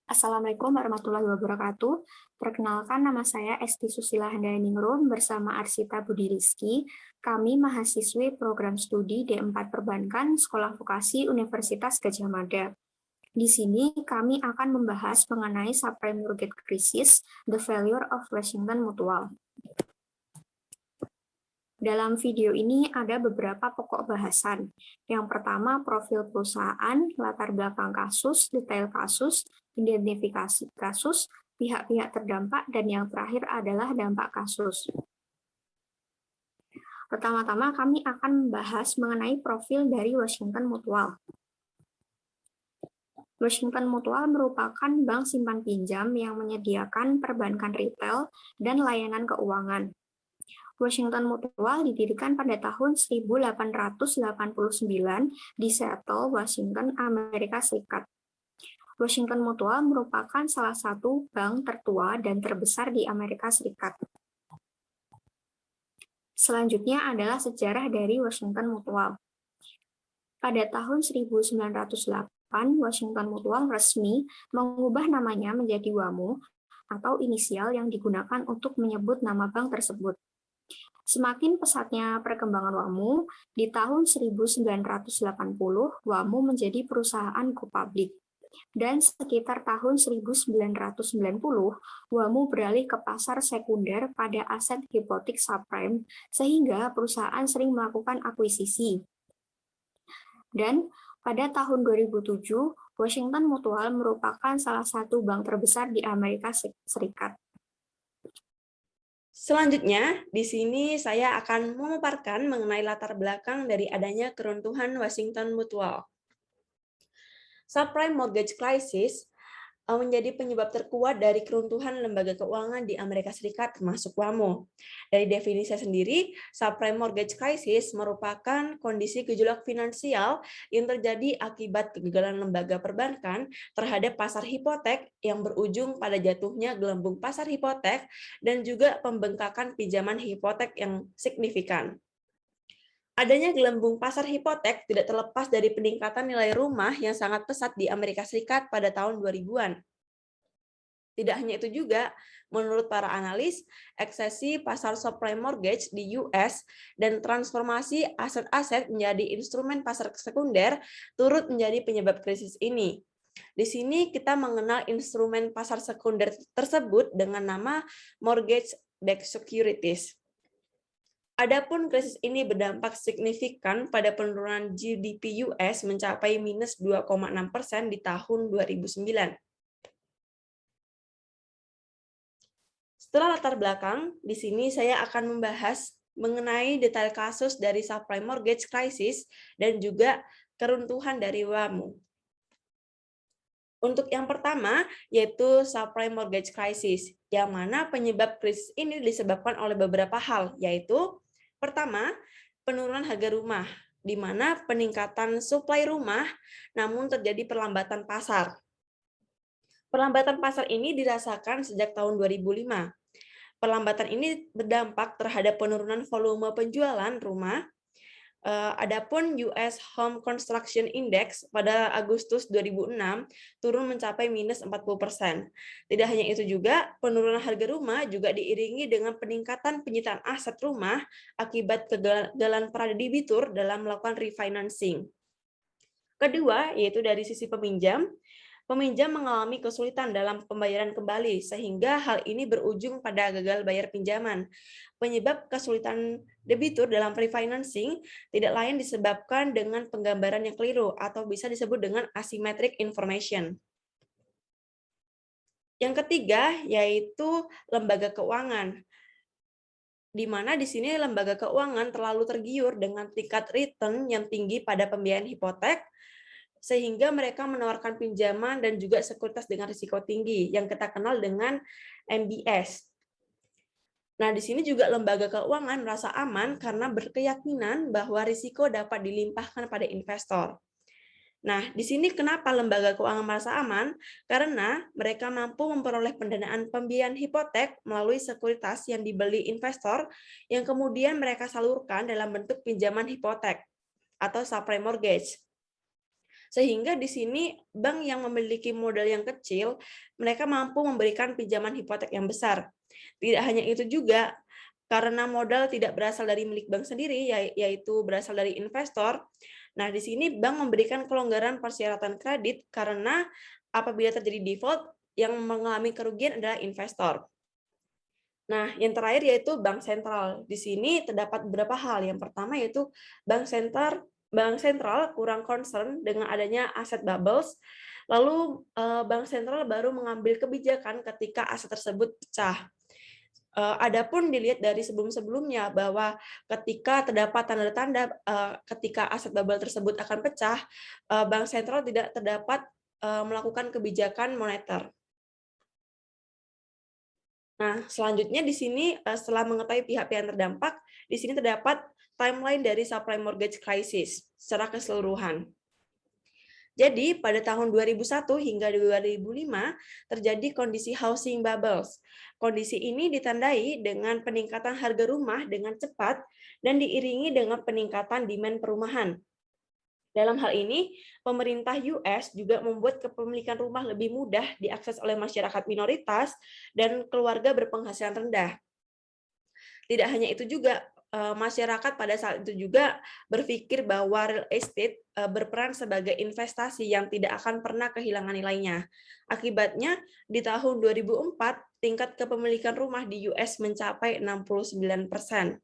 Assalamualaikum warahmatullahi wabarakatuh. Perkenalkan, nama saya Esti Susila Handayani bersama Arsita Budi Rizky. Kami mahasiswi program studi D4 Perbankan Sekolah Vokasi Universitas Gadjah Mada. Di sini kami akan membahas mengenai subprime mortgage crisis, the failure of Washington Mutual. Dalam video ini ada beberapa pokok bahasan. Yang pertama, profil perusahaan, latar belakang kasus, detail kasus, identifikasi kasus, pihak-pihak terdampak, dan yang terakhir adalah dampak kasus. Pertama-tama kami akan membahas mengenai profil dari Washington Mutual. Washington Mutual merupakan bank simpan pinjam yang menyediakan perbankan retail dan layanan keuangan. Washington Mutual didirikan pada tahun 1889 di Seattle, Washington, Amerika Serikat. Washington Mutual merupakan salah satu bank tertua dan terbesar di Amerika Serikat. Selanjutnya adalah sejarah dari Washington Mutual. Pada tahun 1908, Washington Mutual resmi mengubah namanya menjadi WAMU atau inisial yang digunakan untuk menyebut nama bank tersebut. Semakin pesatnya perkembangan WAMU, di tahun 1980, WAMU menjadi perusahaan go public. Dan sekitar tahun 1990, WAMU beralih ke pasar sekunder pada aset hipotek subprime, sehingga perusahaan sering melakukan akuisisi. Dan pada tahun 2007, Washington Mutual merupakan salah satu bank terbesar di Amerika Serikat. Selanjutnya, di sini saya akan memaparkan mengenai latar belakang dari adanya keruntuhan Washington Mutual. Subprime mortgage crisis menjadi penyebab terkuat dari keruntuhan lembaga keuangan di Amerika Serikat termasuk WAMU. Dari definisi sendiri, subprime mortgage crisis merupakan kondisi gejolak finansial yang terjadi akibat kegagalan lembaga perbankan terhadap pasar hipotek yang berujung pada jatuhnya gelembung pasar hipotek dan juga pembengkakan pinjaman hipotek yang signifikan. Adanya gelembung pasar hipotek tidak terlepas dari peningkatan nilai rumah yang sangat pesat di Amerika Serikat pada tahun 2000-an. Tidak hanya itu juga, menurut para analis, eksesi pasar subprime mortgage di US dan transformasi aset-aset menjadi instrumen pasar sekunder turut menjadi penyebab krisis ini. Di sini kita mengenal instrumen pasar sekunder tersebut dengan nama mortgage-backed securities. Adapun krisis ini berdampak signifikan pada penurunan GDP US mencapai minus 2,6% di tahun 2009. Setelah latar belakang, di sini saya akan membahas mengenai detail kasus dari subprime mortgage crisis dan juga keruntuhan dari WAMU. Untuk yang pertama, yaitu subprime mortgage crisis, yang mana penyebab krisis ini disebabkan oleh beberapa hal, yaitu pertama, penurunan harga rumah, di mana peningkatan suplai rumah namun terjadi perlambatan pasar. Perlambatan pasar ini dirasakan sejak tahun 2005. Perlambatan ini berdampak terhadap penurunan volume penjualan rumah. Adapun US Home Construction Index pada Agustus 2006 turun mencapai minus 40%. Tidak hanya itu juga, penurunan harga rumah juga diiringi dengan peningkatan penyitaan aset rumah akibat kegagalan para debitur dalam melakukan refinancing. Kedua, yaitu dari sisi peminjam. Peminjam mengalami kesulitan dalam pembayaran kembali, sehingga hal ini berujung pada gagal bayar pinjaman. Penyebab kesulitan debitur dalam refinancing tidak lain disebabkan dengan penggambaran yang keliru atau bisa disebut dengan asymmetric information. Yang ketiga, yaitu lembaga keuangan, di mana di sini lembaga keuangan terlalu tergiur dengan tingkat return yang tinggi pada pembiayaan hipotek, sehingga mereka menawarkan pinjaman dan juga sekuritas dengan risiko tinggi yang kita kenal dengan MBS. Nah, di sini juga lembaga keuangan merasa aman karena berkeyakinan bahwa risiko dapat dilimpahkan pada investor. Nah, di sini kenapa lembaga keuangan merasa aman? Karena mereka mampu memperoleh pendanaan pembiayaan hipotek melalui sekuritas yang dibeli investor yang kemudian mereka salurkan dalam bentuk pinjaman hipotek atau subprime mortgage. Sehingga di sini bank yang memiliki modal yang kecil, mereka mampu memberikan pinjaman hipotek yang besar. Tidak hanya itu juga, karena modal tidak berasal dari milik bank sendiri, yaitu berasal dari investor. Nah, di sini bank memberikan kelonggaran persyaratan kredit karena apabila terjadi default, yang mengalami kerugian adalah investor. Nah, yang terakhir yaitu bank sentral. Di sini terdapat beberapa hal. Yang pertama yaitu bank sentral kurang concern dengan adanya aset bubbles. Lalu bank sentral baru mengambil kebijakan ketika aset tersebut pecah. Adapun dilihat dari sebelum-sebelumnya bahwa ketika terdapat tanda-tanda ketika aset bubble tersebut akan pecah, bank sentral tidak terdapat melakukan kebijakan moneter. Nah, selanjutnya di sini setelah mengetahui pihak-pihak yang terdampak, di sini terdapat timeline dari subprime mortgage crisis secara keseluruhan. Jadi, pada tahun 2001 hingga 2005 terjadi kondisi housing bubbles. Kondisi ini ditandai dengan peningkatan harga rumah dengan cepat dan diiringi dengan peningkatan demand perumahan. Dalam hal ini, pemerintah US juga membuat kepemilikan rumah lebih mudah diakses oleh masyarakat minoritas dan keluarga berpenghasilan rendah. Tidak hanya itu juga, masyarakat pada saat itu juga berpikir bahwa real estate berperan sebagai investasi yang tidak akan pernah kehilangan nilainya. Akibatnya, di tahun 2004, tingkat kepemilikan rumah di US mencapai 69%.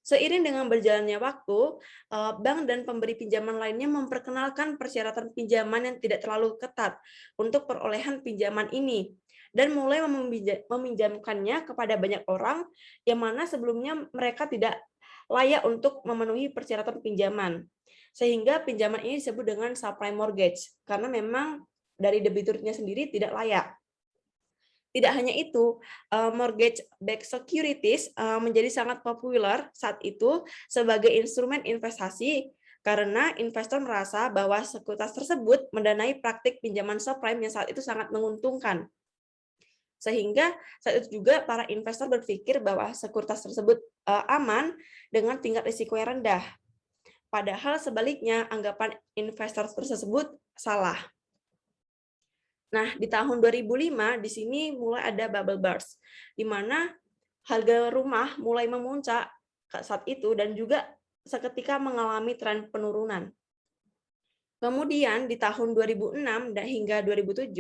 Seiring dengan berjalannya waktu, bank dan pemberi pinjaman lainnya memperkenalkan persyaratan pinjaman yang tidak terlalu ketat untuk perolehan pinjaman ini, dan mulai meminjamkannya kepada banyak orang yang mana sebelumnya mereka tidak layak untuk memenuhi persyaratan pinjaman. Sehingga pinjaman ini disebut dengan subprime mortgage, karena memang dari debiturnya sendiri tidak layak. Tidak hanya itu, mortgage-backed securities menjadi sangat populer saat itu sebagai instrumen investasi karena investor merasa bahwa sekuritas tersebut mendanai praktik pinjaman subprime yang saat itu sangat menguntungkan. Sehingga saat itu juga para investor berpikir bahwa sekuritas tersebut aman dengan tingkat risiko yang rendah. Padahal sebaliknya, anggapan investor tersebut salah. Nah, di tahun 2005 di sini mulai ada bubble burst, di mana harga rumah mulai memuncak saat itu dan juga seketika mengalami tren penurunan. Kemudian di tahun 2006 dan hingga 2007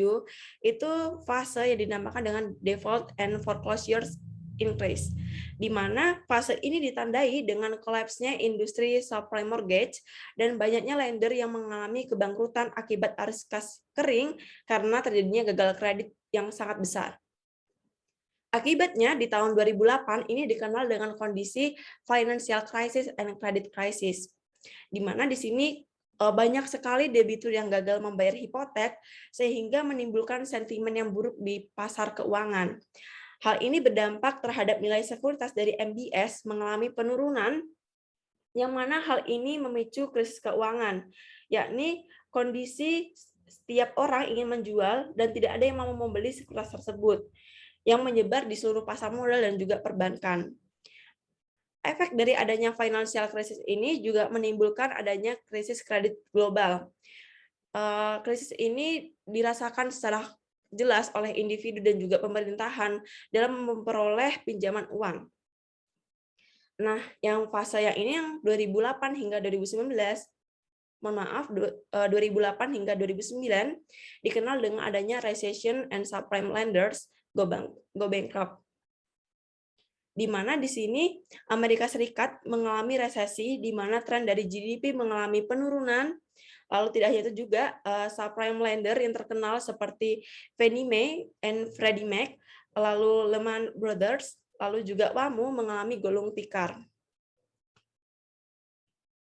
itu fase yang dinamakan dengan default and foreclosures increase, di mana fase ini ditandai dengan kolapsnya industri subprime mortgage dan banyaknya lender yang mengalami kebangkrutan akibat arus kas kering karena terjadinya gagal kredit yang sangat besar. Akibatnya di tahun 2008 ini dikenal dengan kondisi financial crisis and credit crisis, di mana di sini banyak sekali debitur yang gagal membayar hipotek sehingga menimbulkan sentimen yang buruk di pasar keuangan. Hal ini berdampak terhadap nilai sekuritas dari MBS mengalami penurunan, yang mana hal ini memicu krisis keuangan, yakni kondisi setiap orang ingin menjual dan tidak ada yang mau membeli sekuritas tersebut, yang menyebar di seluruh pasar modal dan juga perbankan. Efek dari adanya financial crisis ini juga menimbulkan adanya krisis kredit global. Krisis ini dirasakan secara jelas oleh individu dan juga pemerintahan dalam memperoleh pinjaman uang. Nah, yang fase yang ini yang 2008 hingga 2019, mohon maaf, 2008 hingga 2009 dikenal dengan adanya recession and subprime lenders go bankrupt. Di mana di sini Amerika Serikat mengalami resesi, di mana tren dari GDP mengalami penurunan. Lalu tidak hanya itu juga subprime lender yang terkenal seperti Fannie Mae and Freddie Mac, lalu Lehman Brothers, lalu juga WAMU mengalami gulung tikar.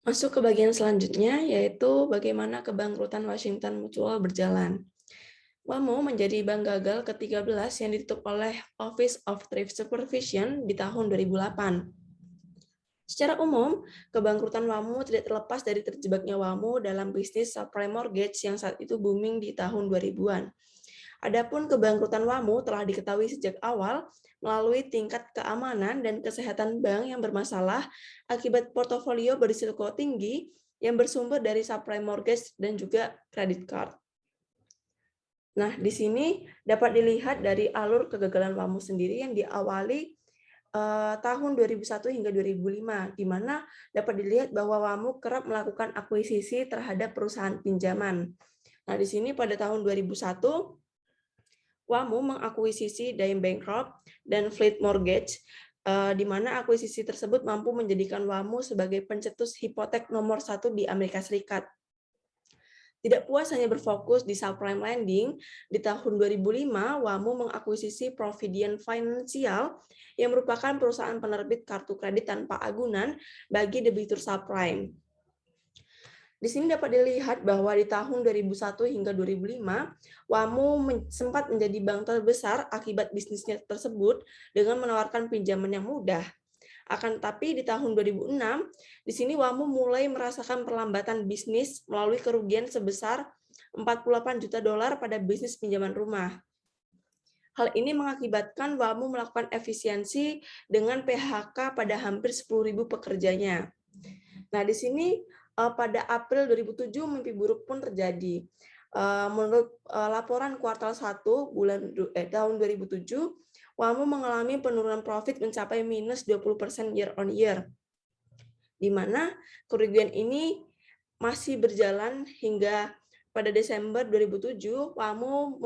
Masuk ke bagian selanjutnya, yaitu bagaimana kebangkrutan Washington Mutual berjalan. WAMU menjadi bank gagal ke-13 yang ditutup oleh Office of Thrift Supervision di tahun 2008. Secara umum, kebangkrutan WAMU tidak terlepas dari terjebaknya WAMU dalam bisnis subprime mortgage yang saat itu booming di tahun 2000-an. Adapun kebangkrutan WAMU telah diketahui sejak awal melalui tingkat keamanan dan kesehatan bank yang bermasalah akibat portofolio berisiko tinggi yang bersumber dari subprime mortgage dan juga credit card. Nah, di sini dapat dilihat dari alur kegagalan WAMU sendiri yang diawali tahun 2001 hingga 2005, di mana dapat dilihat bahwa WAMU kerap melakukan akuisisi terhadap perusahaan pinjaman. Nah, di sini pada tahun 2001, WAMU mengakuisisi Dime Bankrupt dan Fleet Mortgage, di mana akuisisi tersebut mampu menjadikan WAMU sebagai pencetus hipotek nomor 1 di Amerika Serikat. Tidak puas hanya berfokus di subprime lending, di tahun 2005, WAMU mengakuisisi Provident Financial yang merupakan perusahaan penerbit kartu kredit tanpa agunan bagi debitur subprime. Di sini dapat dilihat bahwa di tahun 2001 hingga 2005, WAMU sempat menjadi bank terbesar akibat bisnisnya tersebut dengan menawarkan pinjaman yang mudah. Akan tetapi di tahun 2006, di sini WAMU mulai merasakan perlambatan bisnis melalui kerugian sebesar 48 juta dolar pada bisnis pinjaman rumah. Hal ini mengakibatkan WAMU melakukan efisiensi dengan PHK pada hampir 10.000 pekerjanya. Nah, di sini pada April 2007 mimpi buruk pun terjadi. Menurut laporan kuartal 1 tahun 2007, WAMU mengalami penurunan profit mencapai minus 20% year on year, di mana kerugian ini masih berjalan hingga pada Desember 2007, WAMU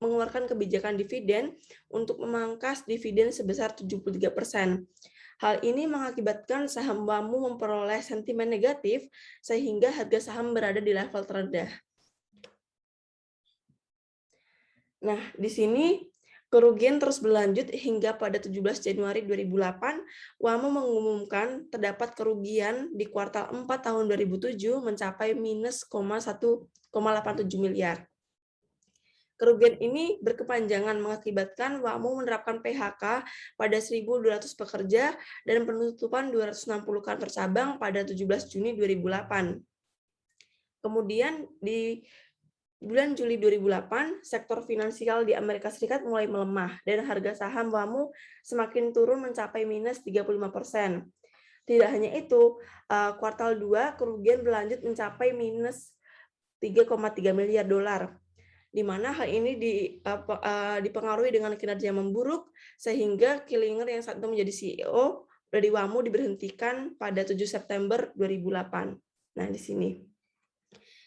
mengeluarkan kebijakan dividen untuk memangkas dividen sebesar 73%. Hal ini mengakibatkan saham WAMU memperoleh sentimen negatif sehingga harga saham berada di level terendah. Nah, di sini kerugian terus berlanjut hingga pada 17 Januari 2008, WAMU mengumumkan terdapat kerugian di kuartal 4 tahun 2007 mencapai minus 1,87 miliar. Kerugian ini berkepanjangan mengakibatkan WAMU menerapkan PHK pada 1.200 pekerja dan penutupan 260 kantor cabang pada 17 Juni 2008. Kemudian di bulan Juli 2008, sektor finansial di Amerika Serikat mulai melemah dan harga saham WAMU semakin turun mencapai minus 35%. Tidak hanya itu, kuartal 2 kerugian berlanjut mencapai minus 3,3 miliar dolar, di mana hal ini dipengaruhi dengan kinerja yang memburuk, sehingga Killinger yang saat itu menjadi CEO dari WAMU diberhentikan pada 7 September 2008. Nah, di sini.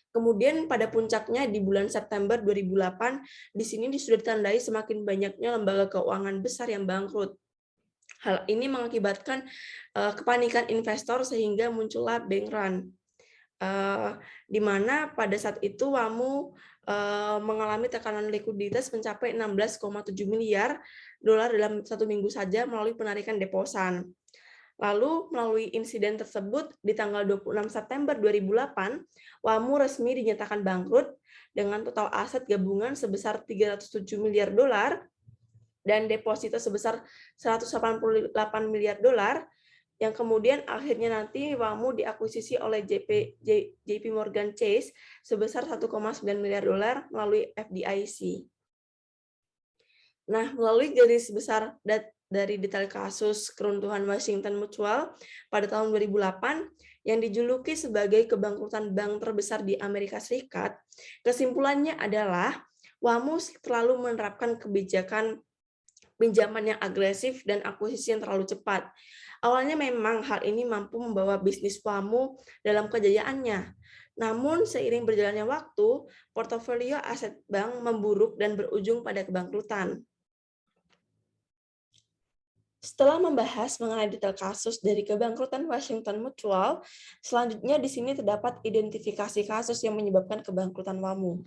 Kemudian pada puncaknya di bulan September 2008, di sini sudah ditandai semakin banyaknya lembaga keuangan besar yang bangkrut. Hal ini mengakibatkan kepanikan investor sehingga muncullah bank run. Di mana pada saat itu WAMU mengalami tekanan likuiditas mencapai 16,7 miliar dolar dalam 1 minggu saja melalui penarikan deposan. Lalu, melalui insiden tersebut, di tanggal 26 September 2008, WAMU resmi dinyatakan bangkrut dengan total aset gabungan sebesar 307 miliar dolar dan deposito sebesar 188 miliar dolar, yang kemudian akhirnya nanti WAMU diakuisisi oleh JP Morgan Chase sebesar 1,9 miliar dolar melalui FDIC. Nah, melalui garis besar dari detail kasus keruntuhan Washington Mutual pada tahun 2008 yang dijuluki sebagai kebangkrutan bank terbesar di Amerika Serikat, kesimpulannya adalah WAMU terlalu menerapkan kebijakan pinjaman yang agresif dan akuisisi yang terlalu cepat. Awalnya memang hal ini mampu membawa bisnis WAMU dalam kejayaannya. Namun seiring berjalannya waktu, portofolio aset bank memburuk dan berujung pada kebangkrutan. Setelah membahas mengenai detail kasus dari kebangkrutan Washington Mutual, selanjutnya di sini terdapat identifikasi kasus yang menyebabkan kebangkrutan WAMU.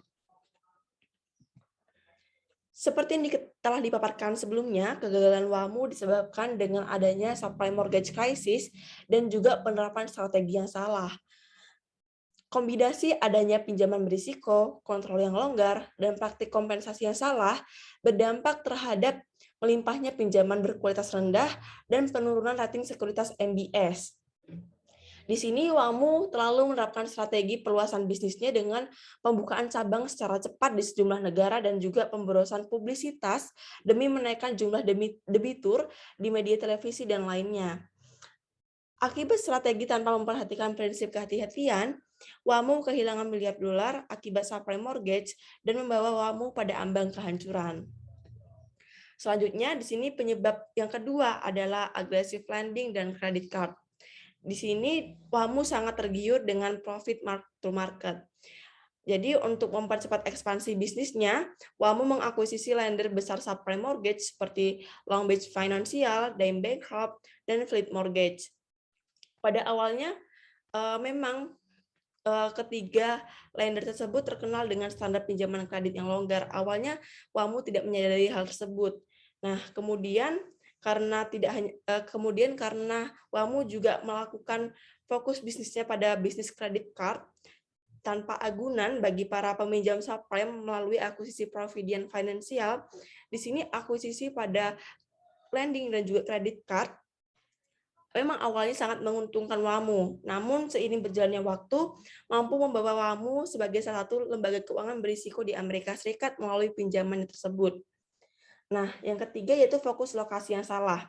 Seperti yang telah dipaparkan sebelumnya, kegagalan WAMU disebabkan dengan adanya subprime mortgage crisis dan juga penerapan strategi yang salah. Kombinasi adanya pinjaman berisiko, kontrol yang longgar, dan praktik kompensasi yang salah berdampak terhadap melimpahnya pinjaman berkualitas rendah dan penurunan rating sekuritas MBS. Di sini WAMU terlalu menerapkan strategi perluasan bisnisnya dengan pembukaan cabang secara cepat di sejumlah negara dan juga pemborosan publisitas demi menaikkan jumlah debitur di media televisi dan lainnya. Akibat strategi tanpa memperhatikan prinsip kehati-hatian, WAMU kehilangan miliar dolar akibat subprime mortgage dan membawa WAMU pada ambang kehancuran. Selanjutnya, di sini penyebab yang kedua adalah aggressive lending dan credit card. Di sini WAMU sangat tergiur dengan profit mark to market. Jadi untuk mempercepat ekspansi bisnisnya, WAMU mengakuisisi lender besar subprime mortgage seperti Long Beach Financial, Dime Bankrupt, dan Fleet Mortgage. Pada awalnya memang ketiga lender tersebut terkenal dengan standar pinjaman kredit yang longgar. Awalnya WAMU tidak menyadari hal tersebut. Nah, kemudian karena WAMU juga melakukan fokus bisnisnya pada bisnis credit card tanpa agunan bagi para peminjam subprime melalui akuisisi Provident Financial. Di sini akuisisi pada lending dan juga credit card memang awalnya sangat menguntungkan WAMU, namun seiring berjalannya waktu, mampu membawa WAMU sebagai salah satu lembaga keuangan berisiko di Amerika Serikat melalui pinjaman tersebut. Nah, yang ketiga yaitu fokus lokasi yang salah.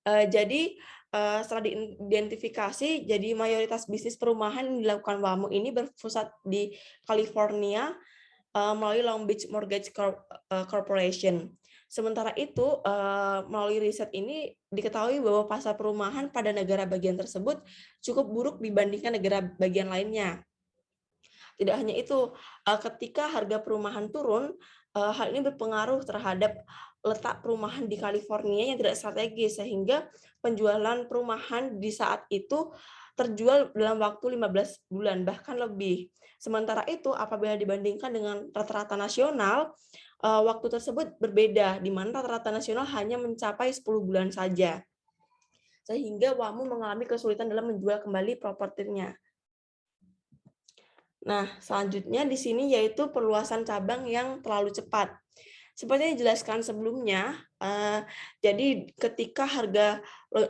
Jadi, setelah diidentifikasi, jadi mayoritas bisnis perumahan yang dilakukan WAMU ini berpusat di California melalui Long Beach Mortgage Corporation. Sementara itu, melalui riset ini diketahui bahwa pasar perumahan pada negara bagian tersebut cukup buruk dibandingkan negara bagian lainnya. Tidak hanya itu, ketika harga perumahan turun, hal ini berpengaruh terhadap letak perumahan di California yang tidak strategis, sehingga penjualan perumahan di saat itu terjual dalam waktu 15 bulan, bahkan lebih. Sementara itu, apabila dibandingkan dengan rata-rata nasional, waktu tersebut berbeda, di mana rata-rata nasional hanya mencapai 10 bulan saja. Sehingga WAMU mengalami kesulitan dalam menjual kembali propertinya. Nah, selanjutnya di sini yaitu perluasan cabang yang terlalu cepat. Seperti yang dijelaskan sebelumnya, jadi ketika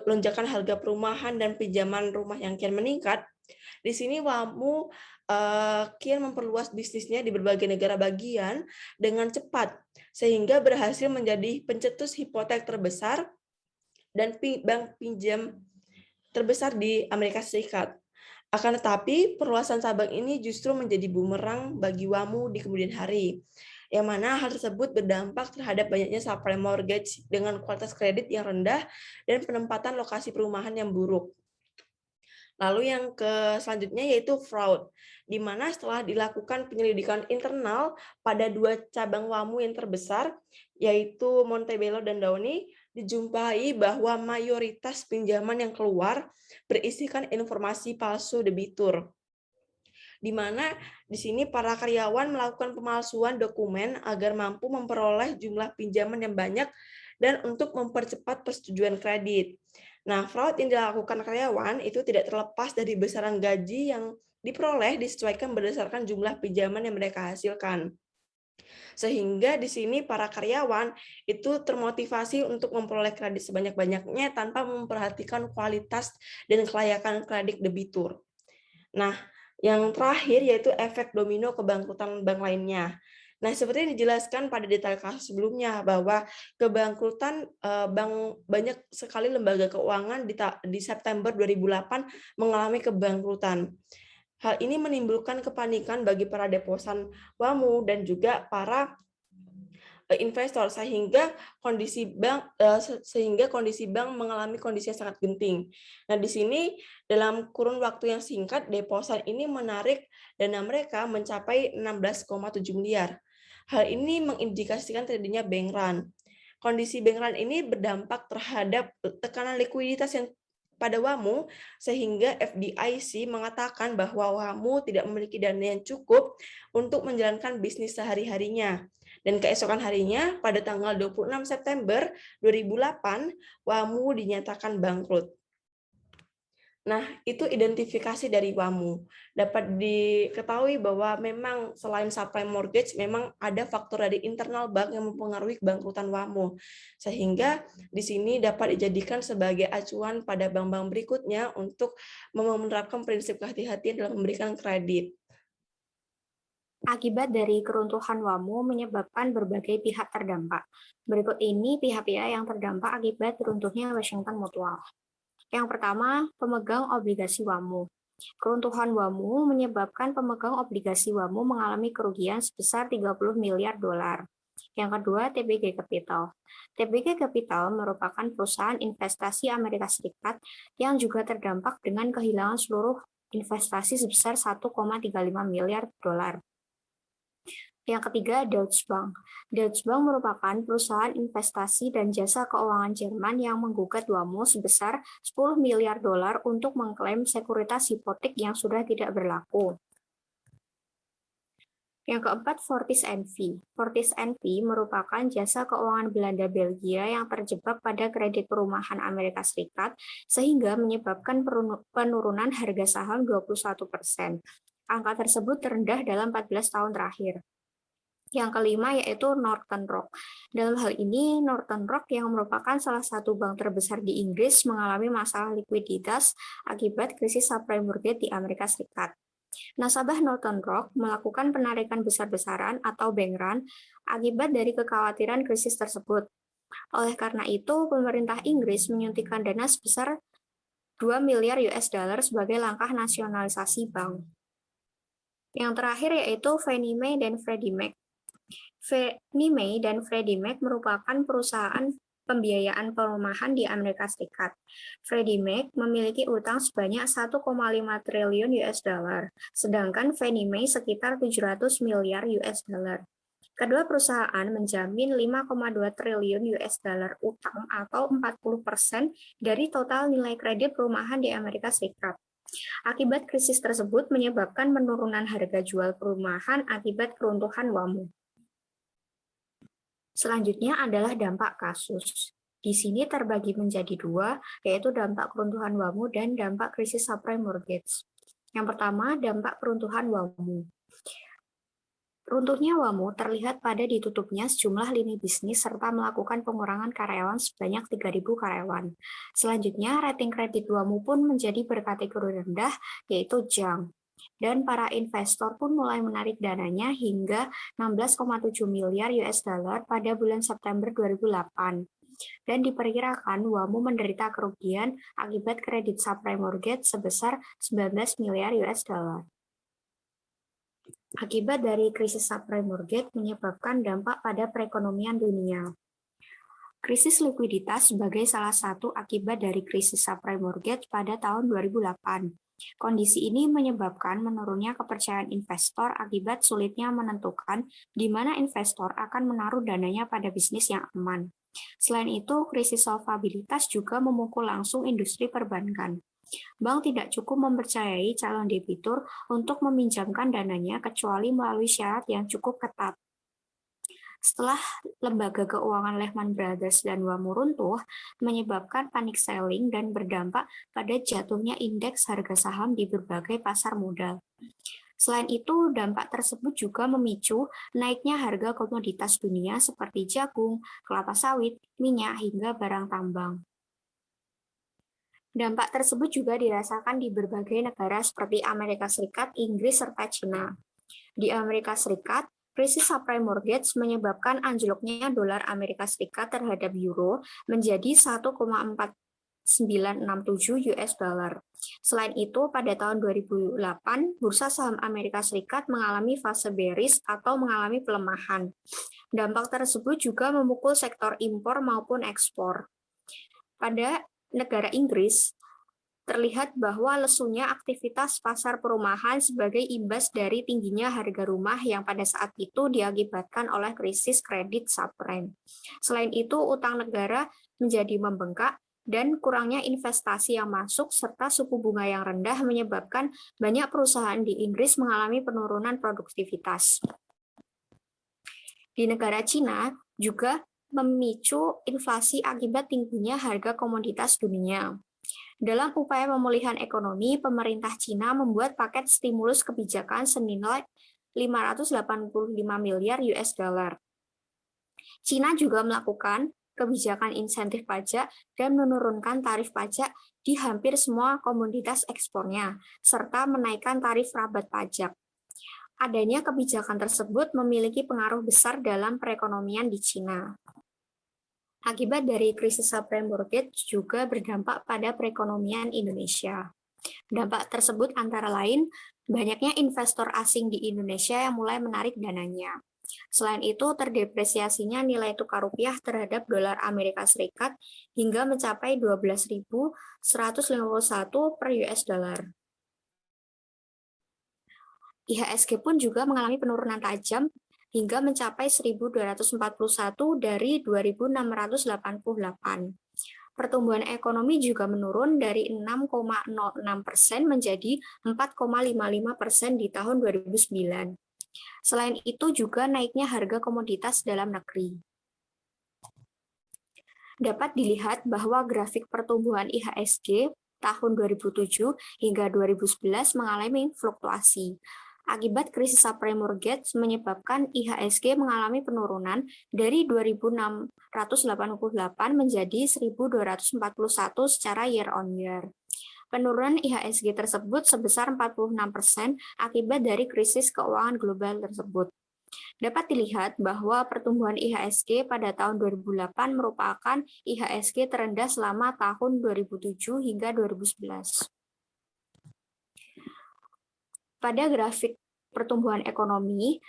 lonjakan harga perumahan dan pinjaman rumah yang kian meningkat, di sini WAMU kian memperluas bisnisnya di berbagai negara bagian dengan cepat, sehingga berhasil menjadi pencetus hipotek terbesar dan bank pinjam terbesar di Amerika Serikat. Akan tetapi, perluasan cabang ini justru menjadi bumerang bagi WAMU di kemudian hari, yang mana hal tersebut berdampak terhadap banyaknya subprime mortgage dengan kualitas kredit yang rendah dan penempatan lokasi perumahan yang buruk. Lalu yang selanjutnya yaitu fraud, di mana setelah dilakukan penyelidikan internal pada dua cabang WAMU yang terbesar, yaitu Montebello dan Downey, dijumpai bahwa mayoritas pinjaman yang keluar berisikan informasi palsu debitur, di mana di sini para karyawan melakukan pemalsuan dokumen agar mampu memperoleh jumlah pinjaman yang banyak dan untuk mempercepat persetujuan kredit. Nah, fraud yang dilakukan karyawan itu tidak terlepas dari besaran gaji yang diperoleh disesuaikan berdasarkan jumlah pinjaman yang mereka hasilkan. Sehingga di sini para karyawan itu termotivasi untuk memperoleh kredit sebanyak-banyaknya tanpa memperhatikan kualitas dan kelayakan kredit debitur. Nah, yang terakhir yaitu efek domino kebangkrutan bank lainnya. Nah, seperti yang dijelaskan pada detail kasus sebelumnya bahwa kebangkrutan banyak sekali lembaga keuangan di September 2008 mengalami kebangkrutan. Hal ini menimbulkan kepanikan bagi para deposan WAMU dan juga para investor sehingga kondisi bank mengalami kondisi yang sangat genting. Nah, di sini dalam kurun waktu yang singkat deposan ini menarik dana mereka mencapai 16,7 miliar. Hal ini mengindikasikan terjadinya bank run. Kondisi bank run ini berdampak terhadap tekanan likuiditas yang pada WAMU, sehingga FDIC mengatakan bahwa WAMU tidak memiliki dana yang cukup untuk menjalankan bisnis sehari-harinya. Dan keesokan harinya, pada tanggal 26 September 2008, WAMU dinyatakan bangkrut. Nah, itu identifikasi dari WAMU. Dapat diketahui bahwa memang selain subprime mortgage, memang ada faktor dari internal bank yang mempengaruhi kebangkrutan WAMU. Sehingga di sini dapat dijadikan sebagai acuan pada bank-bank berikutnya untuk menerapkan prinsip kehati-hatian dalam memberikan kredit. Akibat dari keruntuhan WAMU menyebabkan berbagai pihak terdampak. Berikut ini pihak-pihak yang terdampak akibat runtuhnya Washington Mutual. Yang pertama, pemegang obligasi WAMU. Keruntuhan WAMU menyebabkan pemegang obligasi WAMU mengalami kerugian sebesar 30 miliar dolar. Yang kedua, TBG Capital. TBG Capital merupakan perusahaan investasi Amerika Serikat yang juga terdampak dengan kehilangan seluruh investasi sebesar 1,35 miliar dolar. Yang ketiga, Deutsche Bank. Deutsche Bank merupakan perusahaan investasi dan jasa keuangan Jerman yang menggugat WAMU sebesar 10 miliar dolar untuk mengklaim sekuritas hipotek yang sudah tidak berlaku. Yang keempat, Fortis NV. Fortis NV merupakan jasa keuangan Belanda Belgia yang terjebak pada kredit perumahan Amerika Serikat sehingga menyebabkan penurunan harga saham 21%. Angka tersebut terendah dalam 14 tahun terakhir. Yang kelima yaitu Northern Rock. Dalam hal ini, Northern Rock yang merupakan salah satu bank terbesar di Inggris mengalami masalah likuiditas akibat krisis subprime mortgage di Amerika Serikat. Nasabah Northern Rock melakukan penarikan besar-besaran atau bank run akibat dari kekhawatiran krisis tersebut. Oleh karena itu, pemerintah Inggris menyuntikkan dana sebesar 2 miliar US dollar sebagai langkah nasionalisasi bank. Yang terakhir yaitu Fannie Mae dan Freddie Mac. Fannie Mae dan Freddie Mac merupakan perusahaan pembiayaan perumahan di Amerika Serikat. Freddie Mac memiliki utang sebanyak 1,5 triliun US dollar, sedangkan Fannie Mae sekitar 700 miliar US dollar. Kedua perusahaan menjamin 5,2 triliun US dollar utang atau 40% dari total nilai kredit perumahan di Amerika Serikat. Akibat krisis tersebut menyebabkan penurunan harga jual perumahan akibat keruntuhan WAMU. Selanjutnya adalah dampak kasus. Di sini terbagi menjadi dua, yaitu dampak keruntuhan WAMU dan dampak krisis subprime mortgage. Yang pertama, dampak keruntuhan WAMU. Runtuhnya WAMU terlihat pada ditutupnya sejumlah lini bisnis serta melakukan pengurangan karyawan sebanyak 3.000 karyawan. Selanjutnya, rating kredit WAMU pun menjadi berkategori rendah, yaitu junk. Dan para investor pun mulai menarik dananya hingga 16,7 miliar US dollar pada bulan September 2008. Dan diperkirakan WAMU menderita kerugian akibat kredit subprime mortgage sebesar 19 miliar US dollar. Akibat dari krisis subprime mortgage menyebabkan dampak pada perekonomian dunia. Krisis likuiditas sebagai salah satu akibat dari krisis subprime mortgage pada tahun 2008. Kondisi ini menyebabkan menurunnya kepercayaan investor akibat sulitnya menentukan di mana investor akan menaruh dananya pada bisnis yang aman. Selain itu, krisis solvabilitas juga memukul langsung industri perbankan. Bank tidak cukup mempercayai calon debitur untuk meminjamkan dananya kecuali melalui syarat yang cukup ketat. Setelah lembaga keuangan Lehman Brothers dan WAMU runtuh, menyebabkan panic selling dan berdampak pada jatuhnya indeks harga saham di berbagai pasar modal. Selain itu, dampak tersebut juga memicu naiknya harga komoditas dunia seperti jagung, kelapa sawit, minyak, hingga barang tambang. Dampak tersebut juga dirasakan di berbagai negara seperti Amerika Serikat, Inggris, serta China. Di Amerika Serikat, krisis subprime mortgage menyebabkan anjloknya dolar Amerika Serikat terhadap euro menjadi 1,4967 US dollar. Selain itu, pada tahun 2008, bursa saham Amerika Serikat mengalami fase bearish atau mengalami pelemahan. Dampak tersebut juga memukul sektor impor maupun ekspor. Pada negara Inggris, terlihat bahwa lesunya aktivitas pasar perumahan sebagai imbas dari tingginya harga rumah yang pada saat itu diakibatkan oleh krisis kredit subprime. Selain itu, utang negara menjadi membengkak dan kurangnya investasi yang masuk serta suku bunga yang rendah menyebabkan banyak perusahaan di Inggris mengalami penurunan produktivitas. Di negara Cina juga memicu inflasi akibat tingginya harga komoditas dunia. Dalam upaya pemulihan ekonomi, pemerintah Cina membuat paket stimulus kebijakan senilai 585 miliar US dollar. Cina juga melakukan kebijakan insentif pajak dan menurunkan tarif pajak di hampir semua komoditas ekspornya, serta menaikkan tarif rabat pajak. Adanya kebijakan tersebut memiliki pengaruh besar dalam perekonomian di Cina. Akibat dari krisis subprime mortgage juga berdampak pada perekonomian Indonesia. Dampak tersebut antara lain banyaknya investor asing di Indonesia yang mulai menarik dananya. Selain itu, terdepresiasinya nilai tukar rupiah terhadap dolar Amerika Serikat hingga mencapai 12.151 per US dollar. IHSG pun juga mengalami penurunan tajam hingga mencapai 1.241 dari 2.688. Pertumbuhan ekonomi juga menurun dari 6,06% menjadi 4,55% di tahun 2009. Selain itu juga naiknya harga komoditas dalam negeri. Dapat dilihat bahwa grafik pertumbuhan IHSG tahun 2007 hingga 2011 mengalami fluktuasi. Akibat krisis subprime mortgage menyebabkan IHSG mengalami penurunan dari 2.688 menjadi 1.241 secara year on year. Penurunan IHSG tersebut sebesar 46% akibat dari krisis keuangan global tersebut. Dapat dilihat bahwa pertumbuhan IHSG pada tahun 2008 merupakan IHSG terendah selama tahun 2007 hingga 2011. Pada grafik pertumbuhan ekonomi,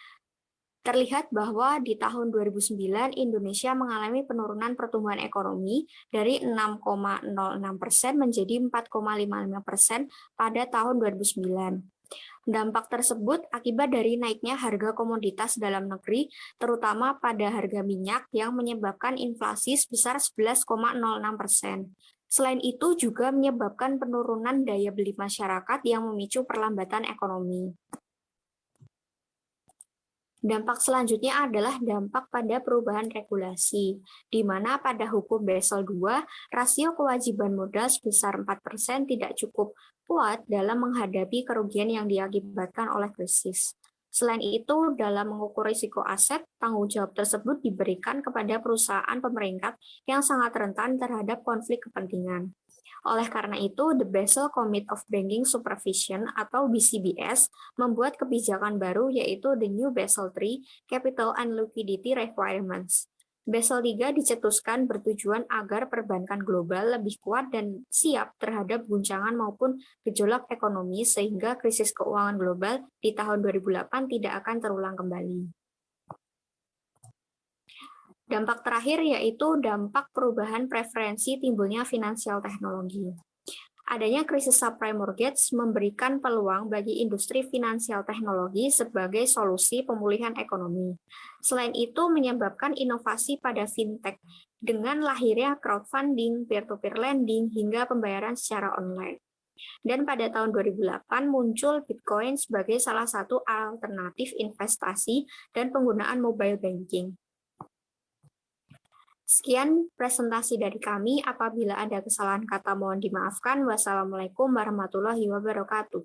terlihat bahwa di tahun 2009 Indonesia mengalami penurunan pertumbuhan ekonomi dari 6,06% menjadi 4,55% pada tahun 2009. Dampak tersebut akibat dari naiknya harga komoditas dalam negeri, terutama pada harga minyak yang menyebabkan inflasi sebesar 11,06%. Selain itu juga menyebabkan penurunan daya beli masyarakat yang memicu perlambatan ekonomi. Dampak selanjutnya adalah dampak pada perubahan regulasi, di mana pada hukum Basel II, rasio kewajiban modal sebesar 4% tidak cukup kuat dalam menghadapi kerugian yang diakibatkan oleh krisis. Selain itu, dalam mengukur risiko aset, tanggung jawab tersebut diberikan kepada perusahaan pemeringkat yang sangat rentan terhadap konflik kepentingan. Oleh karena itu, the Basel Committee of Banking Supervision atau BCBS membuat kebijakan baru yaitu the New Basel III Capital and Liquidity Requirements. Basel III dicetuskan bertujuan agar perbankan global lebih kuat dan siap terhadap guncangan maupun gejolak ekonomi sehingga krisis keuangan global di tahun 2008 tidak akan terulang kembali. Dampak terakhir yaitu dampak perubahan preferensi timbulnya finansial teknologi. Adanya krisis subprime mortgage memberikan peluang bagi industri finansial teknologi sebagai solusi pemulihan ekonomi. Selain itu menyebabkan inovasi pada fintech dengan lahirnya crowdfunding, peer-to-peer lending, hingga pembayaran secara online. Dan pada tahun 2008 muncul Bitcoin sebagai salah satu alternatif investasi dan penggunaan mobile banking. Sekian presentasi dari kami. Apabila ada kesalahan kata mohon dimaafkan. Wassalamualaikum warahmatullahi wabarakatuh.